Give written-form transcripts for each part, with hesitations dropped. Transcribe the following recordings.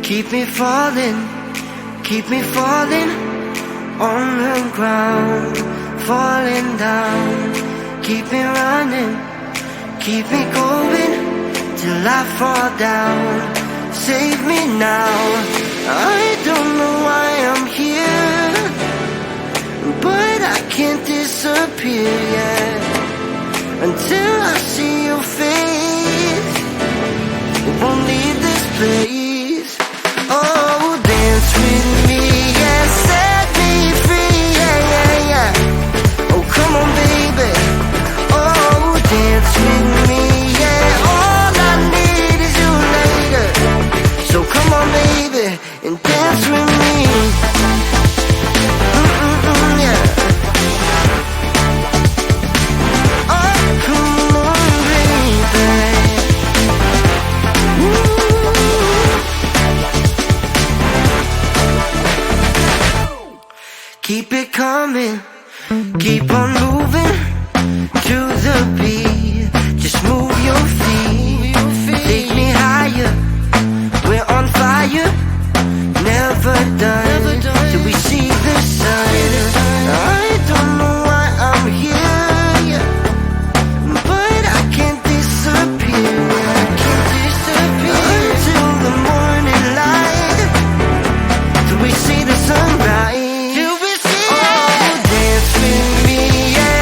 keep me falling on the ground, falling down. Keep me running, keep me going till I fall down. Save me now, I don't know why I'm here, but I can't disappear yet until I see your face. Won't leave this place. Oh, dance with me, yeah, set me free, yeah, yeah, yeah. Oh, come on, baby. Oh, dance with me, yeah. All I need is you later. So come on, baby, and dance with me. Yeah. Oh, come on, baby. Keep it coming, keep on moving to the beat. Just move your feet, take me higher. We're on fire, never done till we see the sun. I don't know why I'm here, but I can't disappear. I can't disappear until the morning light, till we see the sunrise. Till we see, oh, dance with me, yeah,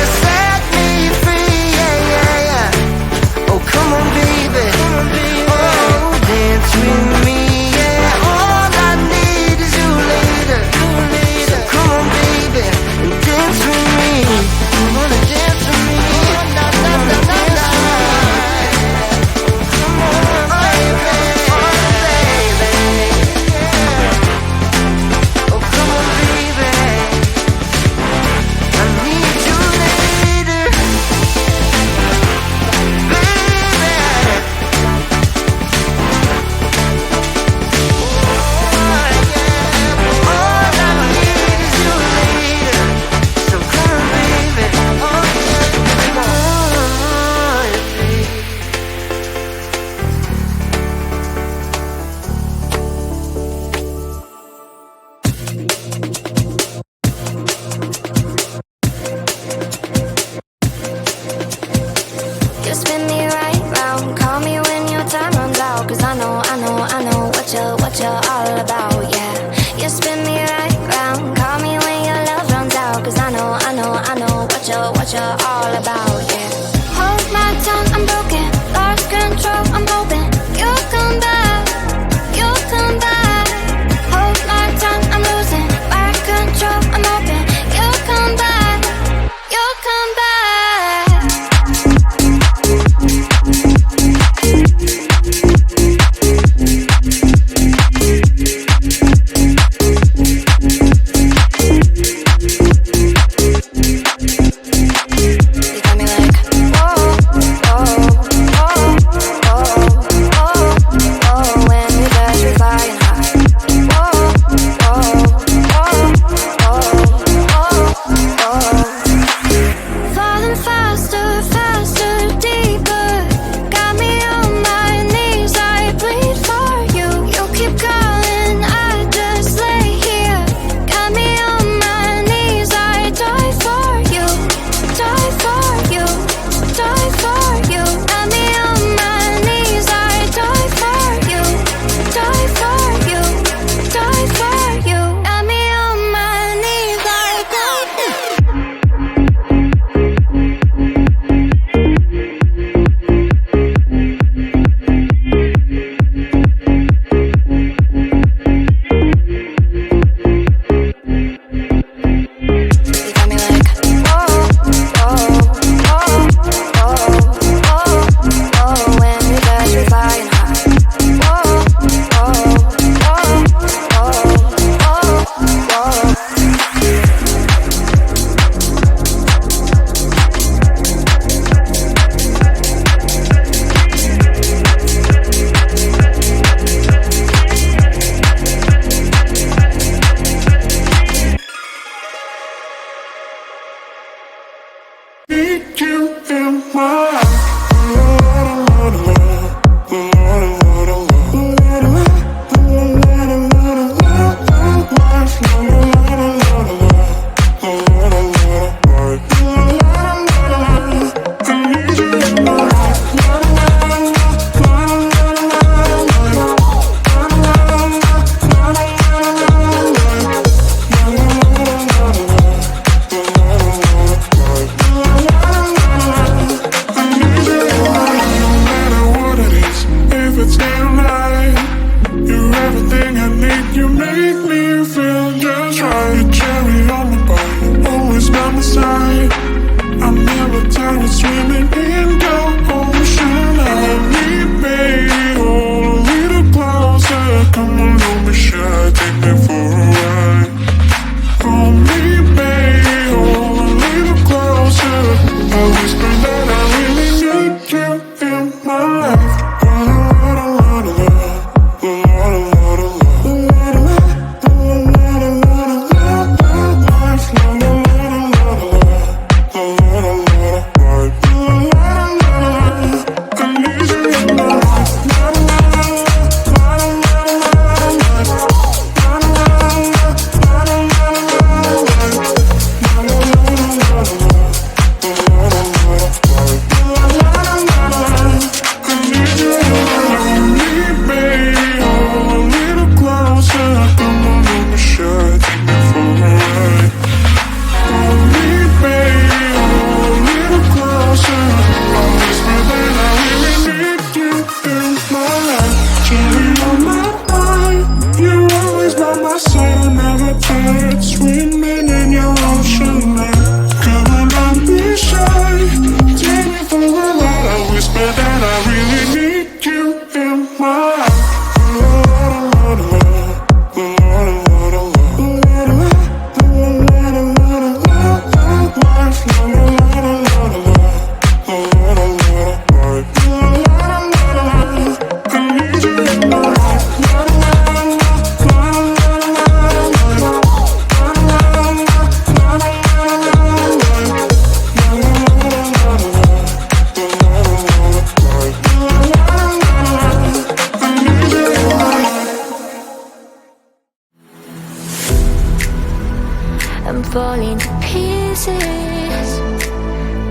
I'm falling to pieces.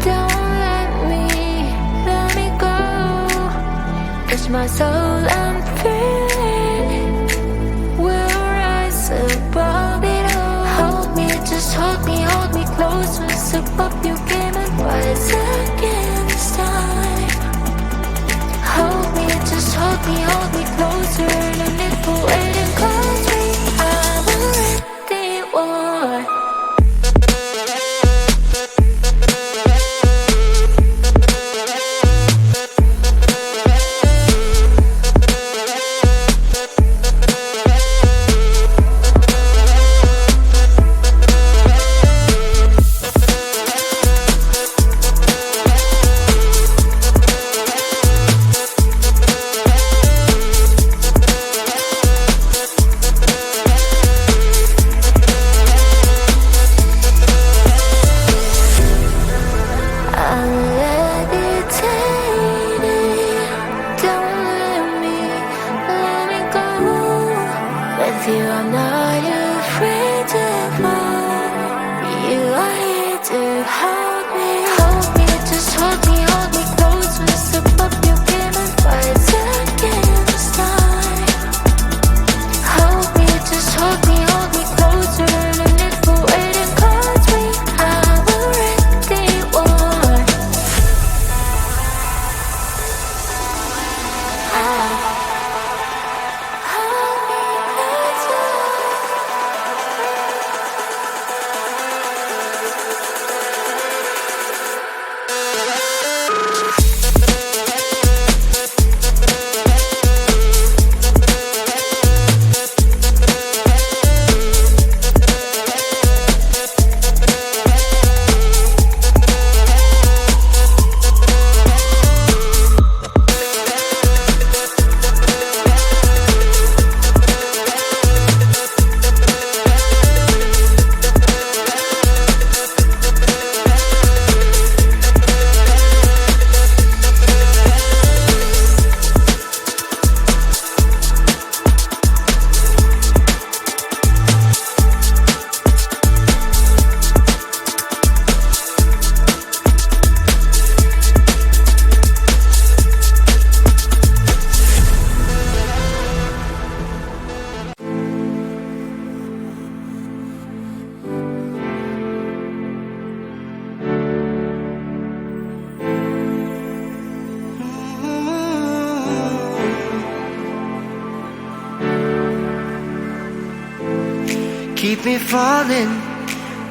Don't let me go. Touch my soul, I'm feeling. We'll rise above it all. Hold me, just hold me closer. Sip up your game and rise again this time. Hold me, just hold me closer. And if we're waiting, close me. I'm a ready war. With you I'm not afraid to fall. You are here to hold me. Hold me, just hold me closer. Sip up your game and rise again this time. Hold me, just hold me closer. And if we're waiting, cause we have already won.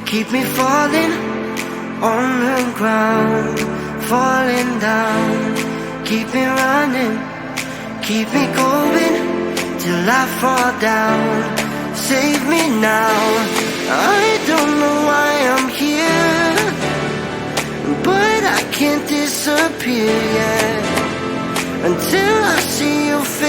Keep me falling on the ground, falling down. Keep me running, keep me going till I fall down. Save me now, I don't know why I'm here, but I can't disappear yet until I see your face